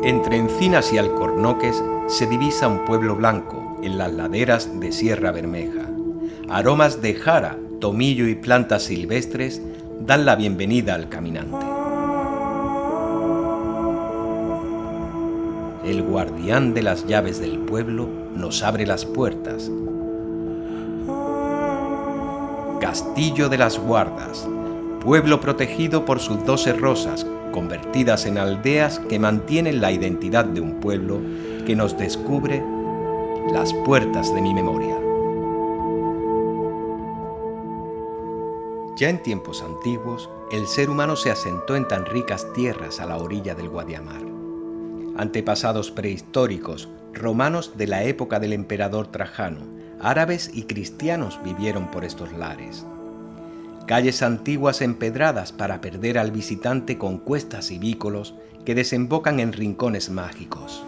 Entre Encinas y Alcornoques se divisa un pueblo blanco en las laderas de Sierra Bermeja. Aromas de jara, tomillo y plantas silvestres dan la bienvenida al caminante. El guardián de las llaves del pueblo nos abre las puertas. Castillo de las Guardas, pueblo protegido por sus 12 rosas, convertidas en aldeas que mantienen la identidad de un pueblo que nos descubre las puertas de mi memoria. Ya en tiempos antiguos, el ser humano se asentó en tan ricas tierras a la orilla del Guadiamar. Antepasados prehistóricos, romanos de la época del emperador Trajano, árabes y cristianos vivieron por estos lares. Calles antiguas empedradas para perder al visitante con cuestas y vícolos que desembocan en rincones mágicos.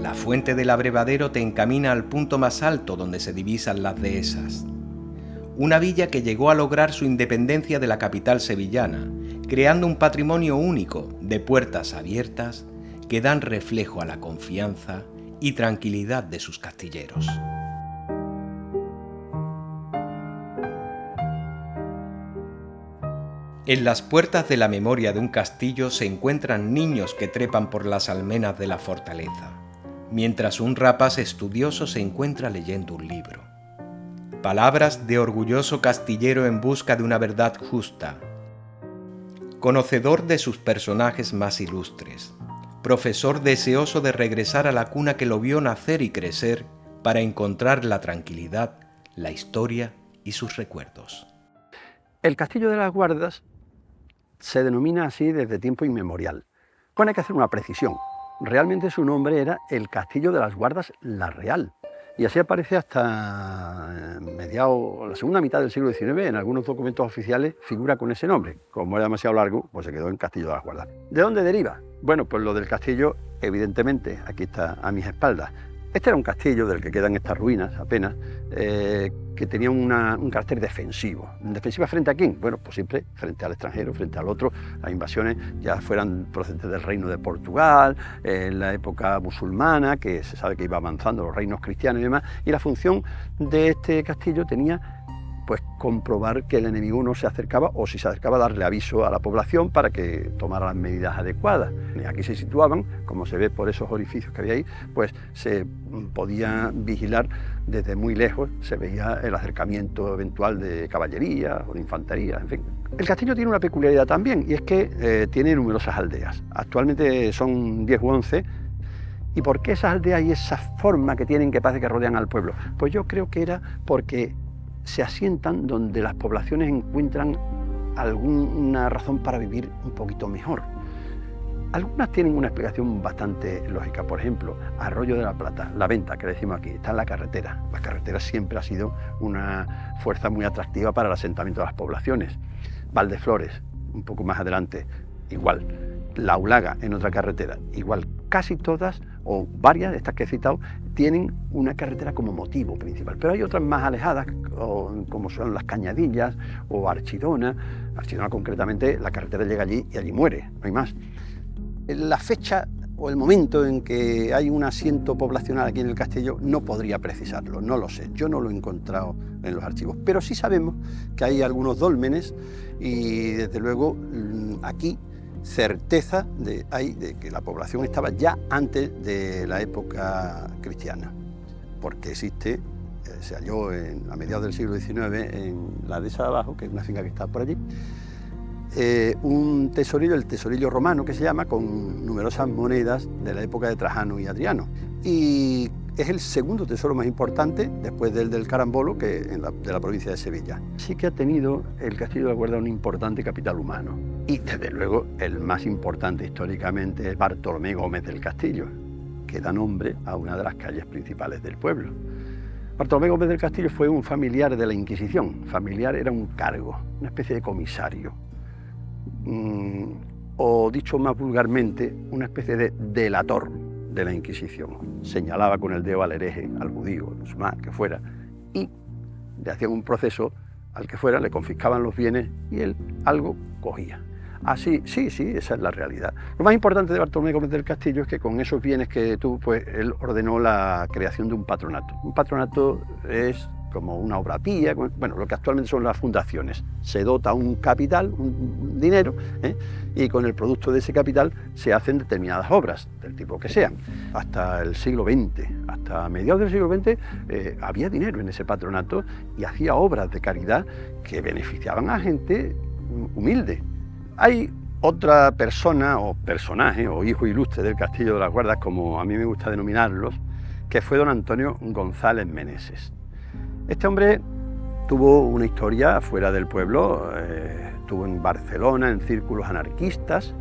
La fuente del abrevadero te encamina al punto más alto donde se divisan las dehesas. Una villa que llegó a lograr su independencia de la capital sevillana, creando un patrimonio único de puertas abiertas que dan reflejo a la confianza y tranquilidad de sus castilleros. En las puertas de la memoria de un castillo se encuentran niños que trepan por las almenas de la fortaleza, mientras un rapaz estudioso se encuentra leyendo un libro. Palabras de orgulloso castillero en busca de una verdad justa, conocedor de sus personajes más ilustres, profesor deseoso de regresar a la cuna que lo vio nacer y crecer para encontrar la tranquilidad, la historia y sus recuerdos. El Castillo de las Guardas se denomina así desde tiempo inmemorial. Bueno, hay que hacer una precisión. Realmente su nombre era el Castillo de las Guardas La Real. Y así aparece hasta la segunda mitad del siglo XIX. En algunos documentos oficiales figura con ese nombre. Como era demasiado largo, pues se quedó en Castillo de las Guardas. ¿De dónde deriva? Bueno, pues lo del castillo, evidentemente, aquí está a mis espaldas. Este era un castillo del que quedan estas ruinas apenas, que tenía un carácter defensivo. ¿Defensiva frente a quién? Bueno, pues siempre frente al extranjero, frente al otro. Las invasiones ya fueran procedentes del reino de Portugal, en la época musulmana, que se sabe que iba avanzando los reinos cristianos y demás, y la función de este castillo tenía pues comprobar que el enemigo no se acercaba, o si se acercaba darle aviso a la población para que tomara las medidas adecuadas. Aquí se situaban, como se ve por esos orificios que había ahí, pues se podía vigilar desde muy lejos, se veía el acercamiento eventual de caballería o de infantería, en fin. El castillo tiene una peculiaridad también, y es que tiene numerosas aldeas. Actualmente son 10 u 11. ¿Y por qué esas aldeas y esa forma que tienen que parece que rodean al pueblo? Pues yo creo que era porque se asientan donde las poblaciones encuentran alguna razón para vivir un poquito mejor. Algunas tienen una explicación bastante lógica. Por ejemplo, Arroyo de la Plata, la Venta, que decimos aquí, está en la carretera. La carretera siempre ha sido una fuerza muy atractiva para el asentamiento de las poblaciones. Valdeflores, un poco más adelante, igual. La Aulaga, en otra carretera, igual. Casi todas, o varias de estas que he citado, tienen una carretera como motivo principal, pero hay otras más alejadas, como son las Cañadillas o Archidona. Archidona concretamente, la carretera llega allí y allí muere, no hay más. La fecha o el momento en que hay un asiento poblacional aquí en el castillo no podría precisarlo, no lo sé, yo no lo he encontrado en los archivos, pero sí sabemos que hay algunos dólmenes y desde luego aquí certeza hay de que la población estaba ya antes de la época cristiana, porque existe, se halló a mediados del siglo XIX en la dehesa de abajo, que es una finca que está por allí, un tesorillo, el tesorillo romano que se llama, con numerosas monedas de la época de Trajano y Adriano. Y es el segundo tesoro más importante, después del Carambolo, de la provincia de Sevilla. Sí que ha tenido el Castillo de la Guarda un importante capital humano. Y desde luego el más importante históricamente es Bartolomé Gómez del Castillo, que da nombre a una de las calles principales del pueblo. Bartolomé Gómez del Castillo fue un familiar de la Inquisición. Familiar era un cargo, una especie de comisario. o dicho más vulgarmente, una especie de delator de la Inquisición. Señalaba con el dedo al hereje, al judío, al musulmán, que fuera, y le hacían un proceso al que fuera, le confiscaban los bienes y él algo cogía. Así, sí, esa es la realidad. Lo más importante de Bartolomé Gómez del Castillo es que con esos bienes que tuvo, pues él ordenó la creación de un patronato. Un patronato es como una obra pía, bueno, lo que actualmente son las fundaciones. Se dota un capital, un dinero, y con el producto de ese capital se hacen determinadas obras, del tipo que sean. Hasta el siglo XX, hasta mediados del siglo XX, había dinero en ese patronato y hacía obras de caridad que beneficiaban a gente humilde. Hay otra persona o personaje o hijo ilustre del Castillo de las Guardas, como a mí me gusta denominarlos, que fue don Antonio González Meneses. Este hombre tuvo una historia fuera del pueblo, estuvo en Barcelona en círculos anarquistas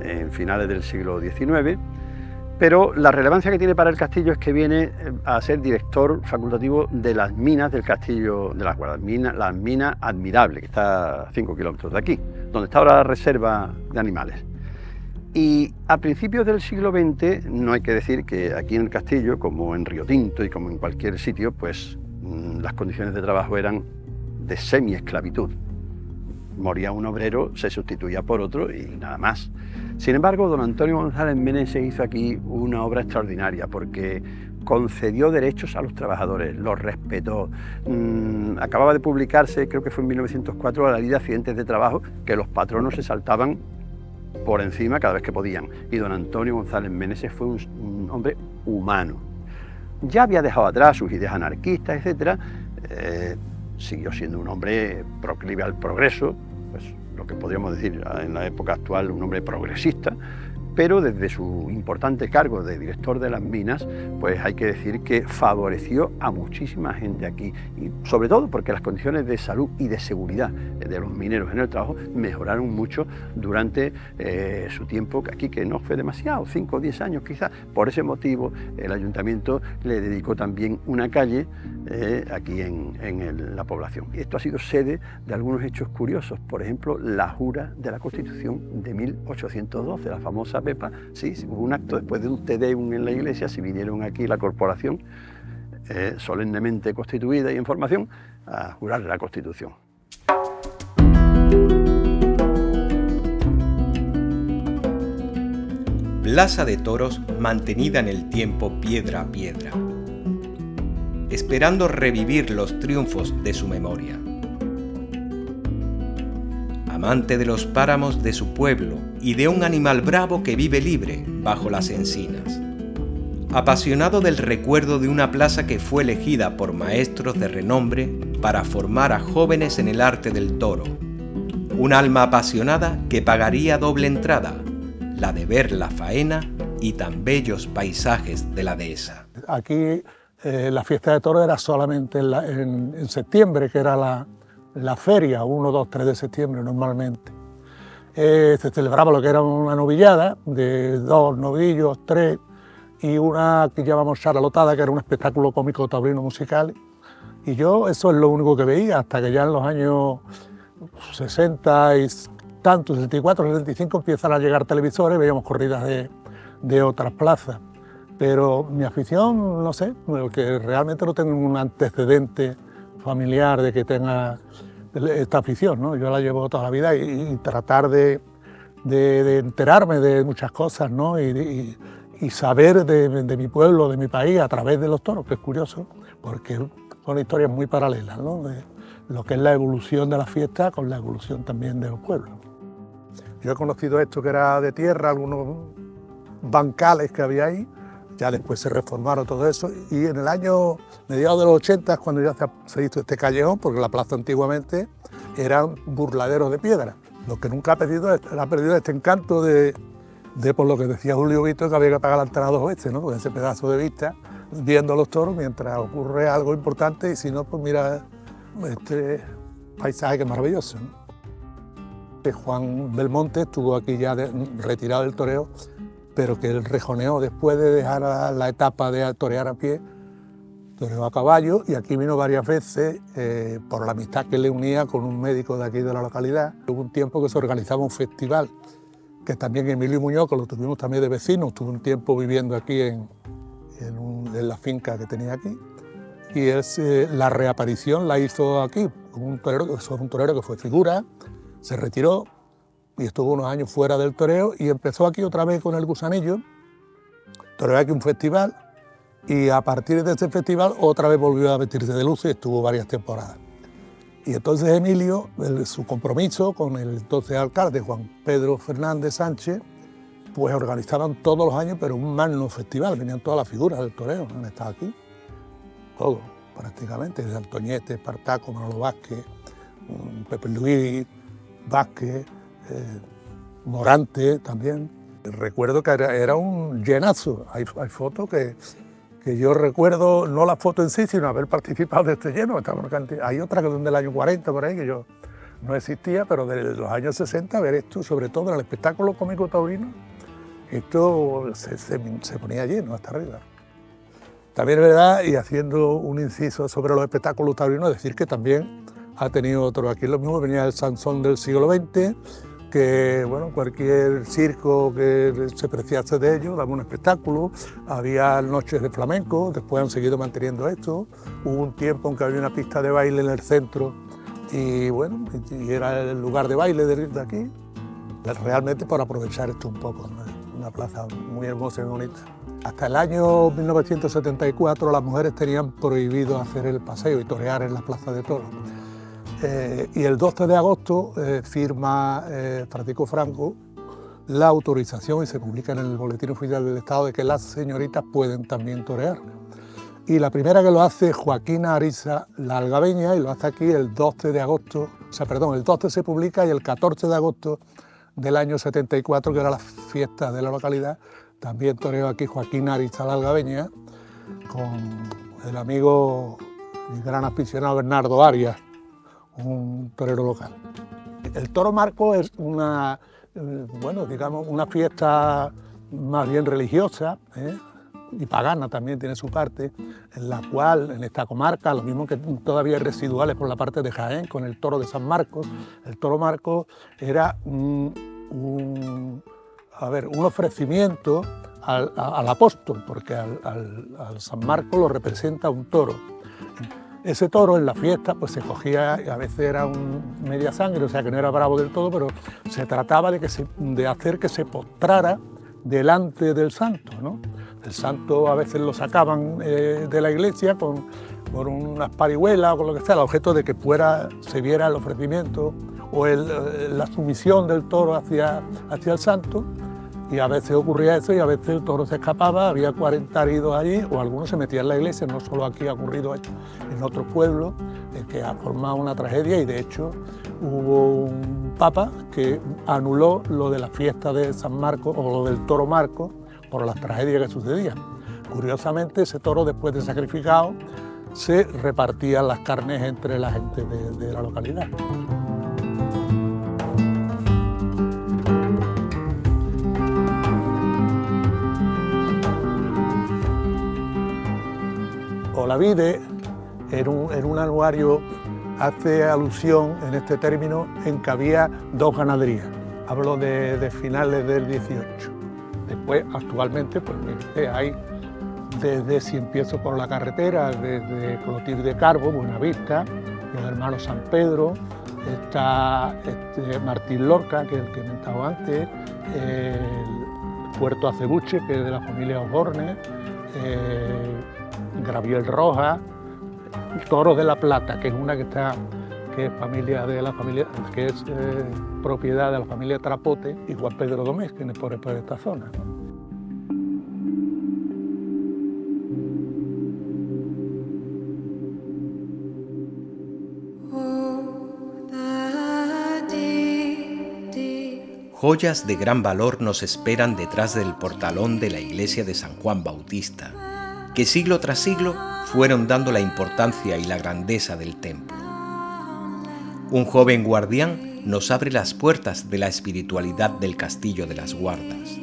en finales del siglo XIX, pero la relevancia que tiene para el castillo es que viene a ser director facultativo de las minas del Castillo de las Guardas, la mina Admirable, que está a 5 kilómetros de aquí, donde está ahora la reserva de animales. Y a principios del siglo XX, no hay que decir que aquí en el castillo, como en Río Tinto y como en cualquier sitio, pues las condiciones de trabajo eran de semi-esclavitud. Moría un obrero, se sustituía por otro y nada más. Sin embargo, don Antonio González Meneses hizo aquí una obra extraordinaria porque concedió derechos a los trabajadores, los respetó. Acababa de publicarse, creo que fue en 1904, la ley de accidentes de trabajo, que los patronos se saltaban por encima cada vez que podían. Y don Antonio González Meneses fue un hombre humano. Ya había dejado atrás sus ideas anarquistas, etc. Siguió siendo un hombre proclive al progreso, pues lo que podríamos decir en la época actual, un hombre progresista, pero desde su importante cargo de director de las minas, pues hay que decir que favoreció a muchísima gente aquí, y sobre todo porque las condiciones de salud y de seguridad de los mineros en el trabajo mejoraron mucho durante su tiempo aquí, que no fue demasiado, 5 o 10 años quizás. Por ese motivo el ayuntamiento le dedicó también una calle aquí en la población. Y esto ha sido sede de algunos hechos curiosos, por ejemplo, la jura de la Constitución de 1812, la famosa Pepa. Sí, hubo un acto después de un Te Deum en la iglesia, se vinieron aquí la corporación solemnemente constituida y en formación a jurar la Constitución. Plaza de Toros mantenida en el tiempo piedra a piedra, esperando revivir los triunfos de su memoria. Amante de los páramos de su pueblo y de un animal bravo que vive libre bajo las encinas. Apasionado del recuerdo de una plaza que fue elegida por maestros de renombre para formar a jóvenes en el arte del toro. Un alma apasionada que pagaría doble entrada, la de ver la faena y tan bellos paisajes de la dehesa. Aquí la fiesta de toros era solamente en septiembre, que era la feria, 1, 2, 3 de septiembre normalmente. Se celebraba lo que era una novillada de 2 novillos, 3, y una que llamamos charalotada, que era un espectáculo cómico taurino musical. Y yo eso es lo único que veía, hasta que ya en los años 60 y tantos, 64, 65, empiezan a llegar televisores, veíamos corridas de otras plazas. Pero mi afición, no sé, porque realmente no tengo un antecedente familiar de que tenga esta afición, ¿no? Yo la llevo toda la vida y tratar de enterarme de muchas cosas, ¿no? Y saber de mi pueblo, de mi país, a través de los toros, que es curioso, porque son historias muy paralelas, ¿no? De lo que es la evolución de la fiesta con la evolución también de los pueblos. Yo he conocido esto que era de tierra, algunos bancales que había ahí, ya después se reformaron todo eso, y en el año mediados de los 80 es cuando ya se hizo este callejón, porque la plaza antiguamente eran burladeros de piedra. Lo que nunca ha perdido este encanto de por lo que decía Julio Vito, que había que pagar la entrada 2 veces, ¿no? Con ese pedazo de vista, viendo a los toros mientras ocurre algo importante, y si no, pues mira este paisaje que es maravilloso, ¿no? Juan Belmonte estuvo aquí ya retirado del toreo, pero que él rejoneó después de dejar la etapa de torear a pie, toreó a caballo, y aquí vino varias veces por la amistad que le unía con un médico de aquí de la localidad. Hubo un tiempo que se organizaba un festival que también Emilio Muñoz, que lo tuvimos también de vecinos, estuvo un tiempo viviendo aquí en la finca que tenía aquí, y la reaparición la hizo aquí, un torero que fue figura, se retiró y estuvo unos años fuera del toreo y empezó aquí otra vez con el Gusanillo, toreó aquí un festival y a partir de ese festival otra vez volvió a vestirse de luces y estuvo varias temporadas. Y entonces Emilio, su compromiso con el entonces alcalde Juan Pedro Fernández Sánchez, pues organizaban todos los años, pero un magno festival, venían todas las figuras del toreo, han estado aquí, todos prácticamente, desde Antoñete, Espartaco, Manolo Vázquez, Pepe Luis, Vázquez, Morante también. Recuerdo que era un llenazo, hay fotos que yo recuerdo, no la foto en sí, sino haber participado de este lleno. Hay otra que son del año 40 por ahí, que yo no existía, pero de los años 60, ver esto, sobre todo en el espectáculo cómico taurino, esto se ponía lleno hasta arriba. También es verdad, y haciendo un inciso sobre los espectáculos taurinos, decir que también ha tenido otro, aquí lo mismo, venía el Sansón del siglo XX, que bueno, cualquier circo que se preciase de ello daba un espectáculo, había noches de flamenco, después han seguido manteniendo esto, hubo un tiempo en que había una pista de baile en el centro y bueno, y era el lugar de baile de aquí, realmente por aprovechar esto un poco, ¿no? Una plaza muy hermosa y bonita. Hasta el año 1974 las mujeres tenían prohibido hacer el paseo y torear en la plaza de toros. Y el 12 de agosto firma Francisco Franco la autorización y se publica en el Boletín Oficial del Estado de que las señoritas pueden también torear. Y la primera que lo hace es Joaquina Ariza, la algabeña, y lo hace aquí el 12 de agosto, el 12 se publica y el 14 de agosto del año 74, que era la fiesta de la localidad, también toreó aquí Joaquina Ariza, la algabeña, con el amigo y gran aficionado Bernardo Arias, un torero local. El toro marco es una fiesta más bien religiosa, y pagana también tiene su parte, en la cual en esta comarca, lo mismo que todavía hay residuales por la parte de Jaén, con el toro de San Marcos. El toro marco era un ofrecimiento al apóstol, porque al San Marcos lo representa un toro. Ese toro en la fiesta pues se cogía, a veces era media sangre, o sea que no era bravo del todo, pero se trataba de hacer que se postrara delante del santo, ¿no? El santo a veces lo sacaban de la iglesia por unas parihuelas o con lo que sea, el objeto de que se viera el ofrecimiento o la sumisión del toro hacia el santo. Y a veces ocurría eso y a veces el toro se escapaba, había 40 heridos allí o algunos se metían en la iglesia, no solo aquí ha ocurrido esto, en otros pueblos, que ha formado una tragedia y de hecho hubo un papa que anuló lo de la fiesta de San Marcos o lo del toro Marcos por las tragedias que sucedían. Curiosamente ese toro después de sacrificado se repartían las carnes entre la gente de la localidad. Olavide, en un anuario, hace alusión en este término en que había dos ganaderías. Hablo de finales del 18. Después, actualmente, pues hay, si empiezo por la carretera, desde Clotilde de Carbo, Buenavista, los hermanos San Pedro, está Martín Lorca, que es el que he comentado antes, el Puerto Acebuche, que es de la familia Osborne, Graviel Roja, Toros de la Plata, que es una que es propiedad de la familia Trapote y Juan Pedro Domés, que es por esta zona. Joyas de gran valor nos esperan detrás del portalón de la iglesia de San Juan Bautista, que siglo tras siglo fueron dando la importancia y la grandeza del templo. Un joven guardián nos abre las puertas de la espiritualidad del Castillo de las Guardas.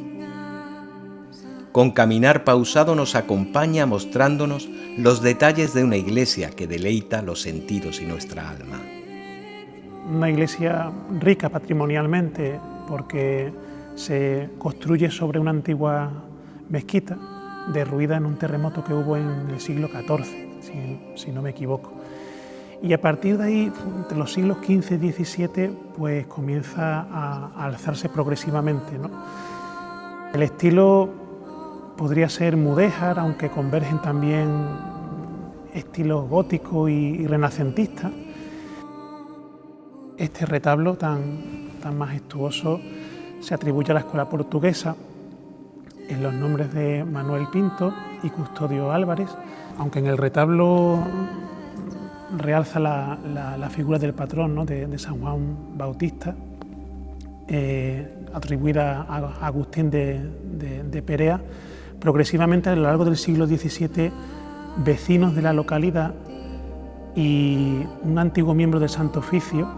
Con caminar pausado nos acompaña mostrándonos los detalles de una iglesia que deleita los sentidos y nuestra alma. Una iglesia rica patrimonialmente porque Se construye sobre una antigua mezquita derruida en un terremoto que hubo en el siglo XIV, si no me equivoco. Y a partir de ahí, entre los siglos XV y XVII, pues comienza a alzarse progresivamente, ¿no? El estilo podría ser mudéjar, aunque convergen también estilos góticos y renacentistas. Este retablo tan majestuoso se atribuye a la escuela portuguesa en los nombres de Manuel Pinto y Custodio Álvarez, aunque en el retablo realza la figura del patrón, ¿no?, de San Juan Bautista, atribuida a Agustín de Perea. Progresivamente, a lo largo del siglo XVII, vecinos de la localidad y un antiguo miembro del Santo Oficio,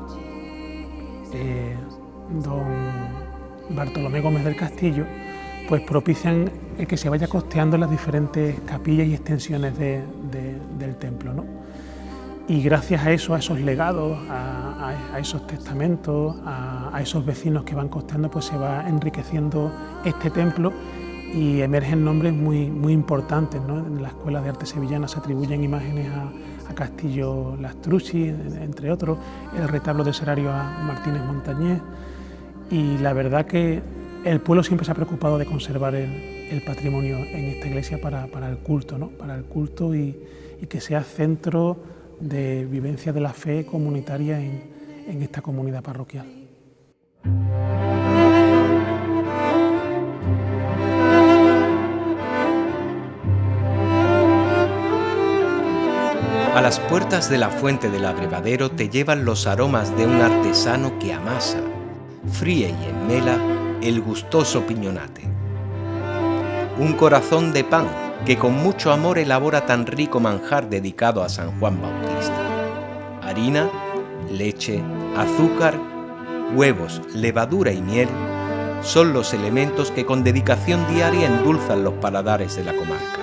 don Bartolomé Gómez del Castillo, pues propician el que se vaya costeando las diferentes capillas y extensiones del templo, ¿no? Y gracias a eso, a esos legados, a esos testamentos, a esos vecinos que van costeando, pues se va enriqueciendo este templo y emergen nombres muy importantes, ¿no? En la Escuela de Arte Sevillana se atribuyen imágenes a Castillo Lastrucci, entre otros, el retablo del Serario a Martínez Montañés, y la verdad que el pueblo siempre se ha preocupado de conservar el patrimonio en esta iglesia para el culto, ¿no? Para el culto y que sea centro de vivencia de la fe comunitaria en esta comunidad parroquial. A las puertas de la fuente del abrevadero te llevan los aromas de un artesano que amasa, fríe y enmela el gustoso piñonate. Un corazón de pan que con mucho amor elabora tan rico manjar dedicado a San Juan Bautista. Harina, leche, azúcar, huevos, levadura y miel son los elementos que con dedicación diaria endulzan los paladares de la comarca.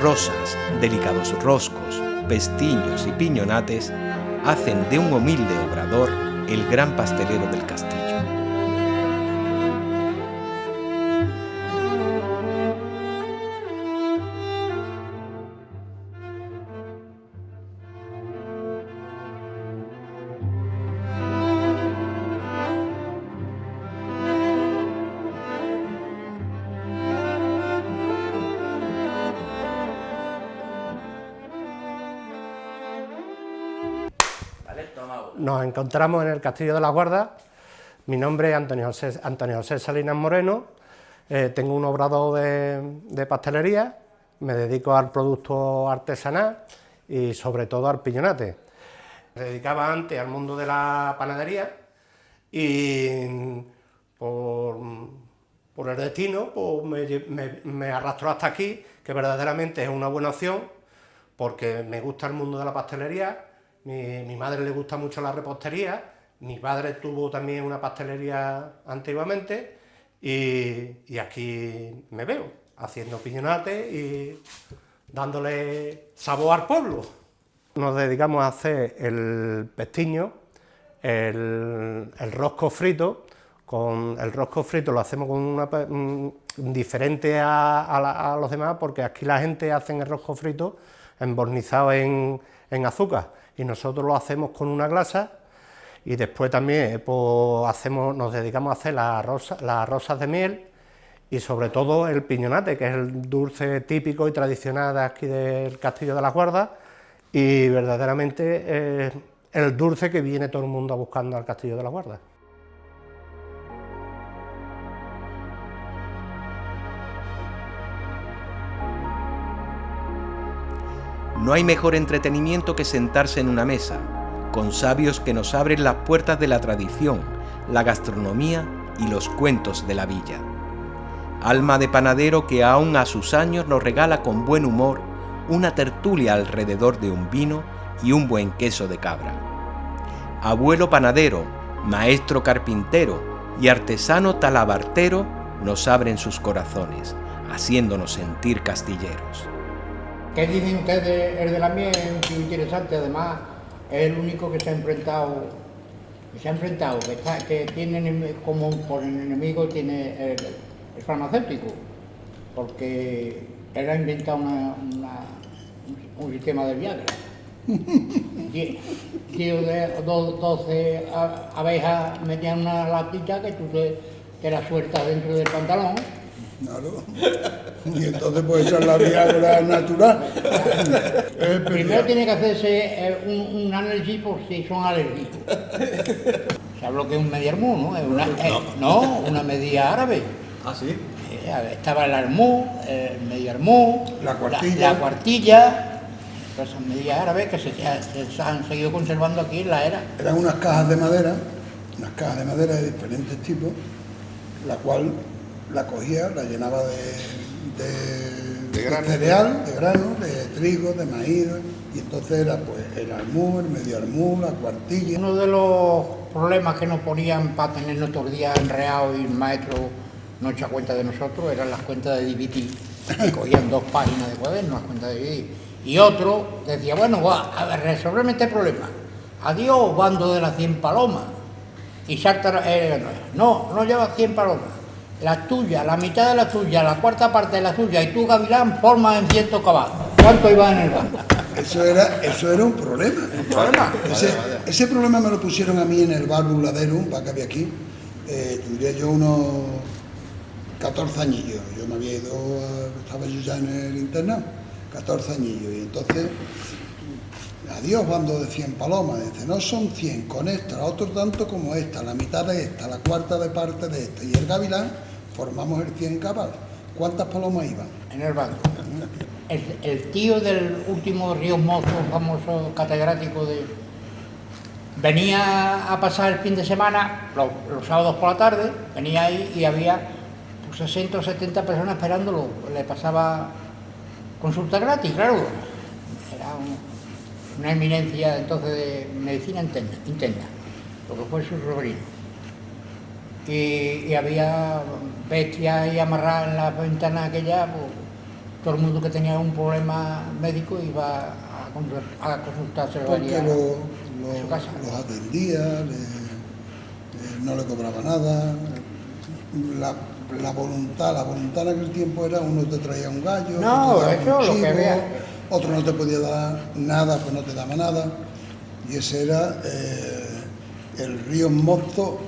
Rosas, delicados roscos, pestiños y piñonates hacen de un humilde obrador el gran pastelero del castillo. Nos encontramos en el Castillo de las Guardas. Mi nombre es Antonio José Salinas Moreno. Tengo un obrador de pastelería. Me dedico al producto artesanal y sobre todo al piñonate. Me dedicaba antes al mundo de la panadería y por el destino pues me arrastró hasta aquí, que verdaderamente es una buena opción porque me gusta el mundo de la pastelería. Mi madre le gusta mucho la repostería, mi padre tuvo también una pastelería antiguamente y aquí me veo haciendo piñonate y dándole sabor al pueblo. Nos dedicamos a hacer el pestiño, el rosco frito. Con el rosco frito lo hacemos con una diferente a los demás, porque aquí la gente hace el rosco frito embornizado en azúcar. Y nosotros lo hacemos con una glasa y después también pues, nos dedicamos a hacer las rosas de miel y sobre todo el piñonate, que es el dulce típico y tradicional de aquí del Castillo de las Guardas y verdaderamente el dulce que viene todo el mundo buscando al Castillo de las Guardas. No hay mejor entretenimiento que sentarse en una mesa, con sabios que nos abren las puertas de la tradición, la gastronomía y los cuentos de la villa. Alma de panadero que aún a sus años nos regala con buen humor una tertulia alrededor de un vino y un buen queso de cabra. Abuelo panadero, maestro carpintero y artesano talabartero nos abren sus corazones, haciéndonos sentir castilleros. ¿Qué dicen ustedes? El de la miel es muy interesante, además es el único que se ha enfrentado y se ha enfrentado, que tiene como por enemigo tiene el farmacéutico, porque él ha inventado un sistema de Viagra. Tío de 12 abejas metían una latita que tú te la sueltas dentro del pantalón. Claro. Y entonces puede ser la Viagra natural. Primero tiene que hacerse un análisis por si son alérgicos. ¿Sabes lo que es un mediarmú, no? Es una medida árabe. Ah, sí. Estaba el armú, el mediarmú, la cuartilla. La cuartilla. Todas esas medidas árabes que se han seguido conservando aquí en la era. Eran unas cajas de madera de diferentes tipos, la cual la cogía, la llenaba de cereal, de grano, de trigo, de maíz, y entonces era pues el armú, el medio armú, la cuartilla. Uno de los problemas que nos ponían para tenernos todos los días enreados y el maestro no echa cuenta de nosotros eran las cuentas de DVD, que cogían 2 páginas de cuadernos, las cuentas de DVD. Y otro decía, bueno, a ver, resolverme este problema. Adiós, bando de las 100 palomas. Y salta, no llevas 100 palomas. La tuya, la mitad de la tuya, la cuarta parte de la tuya y tú, gavilán, formas en 100 caballos. ¿Cuánto iba en el banco? Eso era un problema. Ese problema me lo pusieron a mí en el bar Burladero, un bar que había aquí. Tendría yo unos 14 añillos. Yo me había ido, estaba yo ya en el internado. 14 añillos, y entonces, adiós, bando de 100 palomas. Dice, no son 100, con esta, otro tanto como esta, la mitad de esta, la cuarta de parte de esta, y el gavilán, formamos el 100 cabal. ¿Cuántas palomas iban? En el banco. El tío del último Ríos Mozos, famoso catedrático venía a pasar el fin de semana, los sábados por la tarde, venía ahí y había 60 o 70 personas esperándolo, le pasaba consulta gratis, claro. Era una eminencia entonces de medicina interna, lo que fue su sobrino. Y había bestias ahí amarradas en la ventana aquella, pues, todo el mundo que tenía un problema médico iba a consultárselo allí en su casa. Los atendía, no le cobraba nada. La voluntad en aquel tiempo era, uno te traía un gallo, no, eso un chivo, lo que había. Otro no te podía dar nada, pues no te daba nada. Y ese era el río Mozo,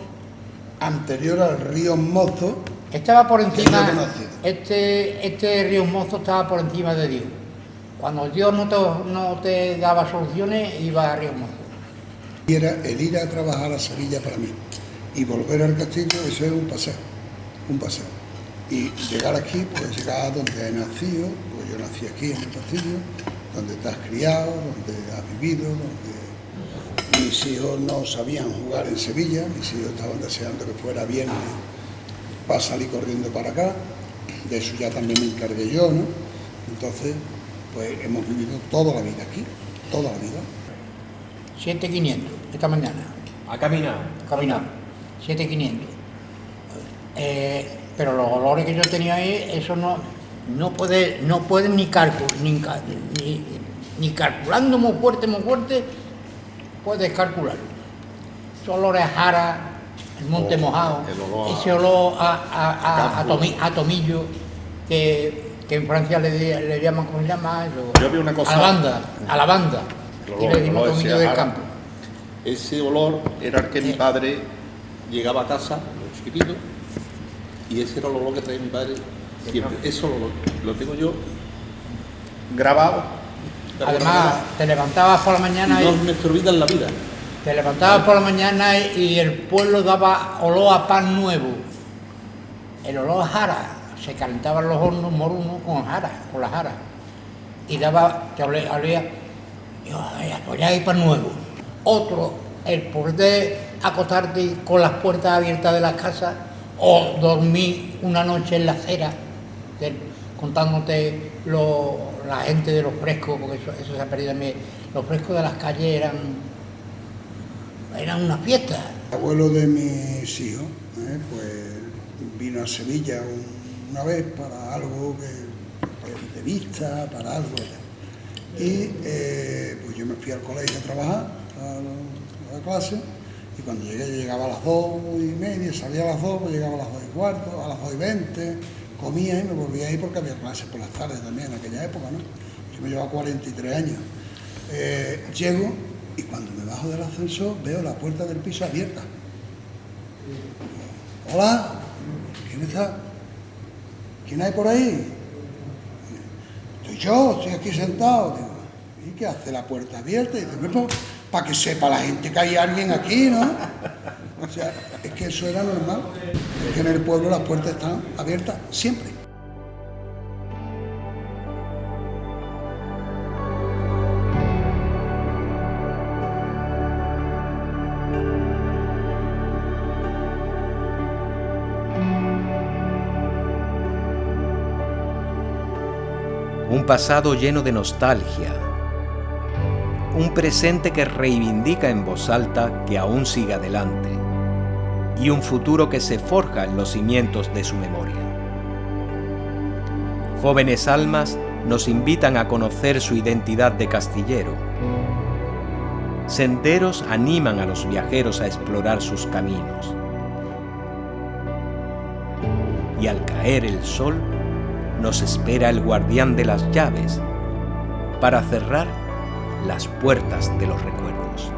anterior al río Mozo. Estaba por encima, este río Mozo estaba por encima de Dios. Cuando Dios no te daba soluciones, iba a río Mozo. Y era el ir a trabajar a Sevilla para mí y volver al castillo, eso es un paseo. Y llegar aquí, pues llegar donde he nacido, pues yo nací aquí en el castillo, donde te has criado, donde has vivido, donde mis hijos no sabían jugar en Sevilla, mis hijos estaban deseando que fuera viernes para salir corriendo para acá, de eso ya también me encargué yo, ¿no? Entonces, pues hemos vivido toda la vida aquí, toda la vida. 7.500 esta mañana. ¿Ha caminado? 7.500. Pero los olores que yo tenía ahí, eso no puede ni calculando muy fuerte, puedes calcularlo. Esos olores a jara, el monte mojado, ese olor a tomillo, que en Francia le llaman, ¿cómo se llama? Yo vi una cosa. A lavanda. Y le dimos tomillo del campo. Ese olor era el que mi padre llegaba a casa, los chiquititos, y ese era el olor que traía mi padre siempre. Eso lo tengo yo grabado. Además, te levantabas por la mañana y no me olvida en la vida. Te levantabas por la mañana y el pueblo daba olor a pan nuevo. El olor a jara. Se calentaban los hornos morunos con la jara. Y te olía, pues ya hay pan nuevo. Otro, el poder acostarte con las puertas abiertas de las casas o dormir una noche en la acera, contándote la gente de los frescos, porque eso se ha perdido también. Los frescos de las calles eran una fiesta. El abuelo de mis hijos, pues vino a Sevilla una vez para algo de vista, para algo. Y pues yo me fui al colegio a trabajar, a la clase, Y cuando llegué, yo llegaba a las 2:30, salía a las 2, pues llegaba a las 2:15, a las 2:20, comía y me volvía a ir porque había clases por las tardes también en aquella época, ¿no? Yo me llevaba 43 años. Llego y cuando me bajo del ascensor veo la puerta del piso abierta. Hola, ¿quién está? ¿Quién hay por ahí? Estoy yo, estoy aquí sentado. Digo, ¿y qué hace la puerta abierta? Y dice, pues, para que sepa la gente que hay alguien aquí, ¿no? O sea, es que eso era normal. Es que en el pueblo las puertas están abiertas siempre. Un pasado lleno de nostalgia, un presente que reivindica en voz alta que aún sigue adelante y un futuro que se forja en los cimientos de su memoria. Jóvenes almas nos invitan a conocer su identidad de castillero. Senderos animan a los viajeros a explorar sus caminos. Y al caer el sol, nos espera el guardián de las llaves para cerrar las puertas de los recuerdos.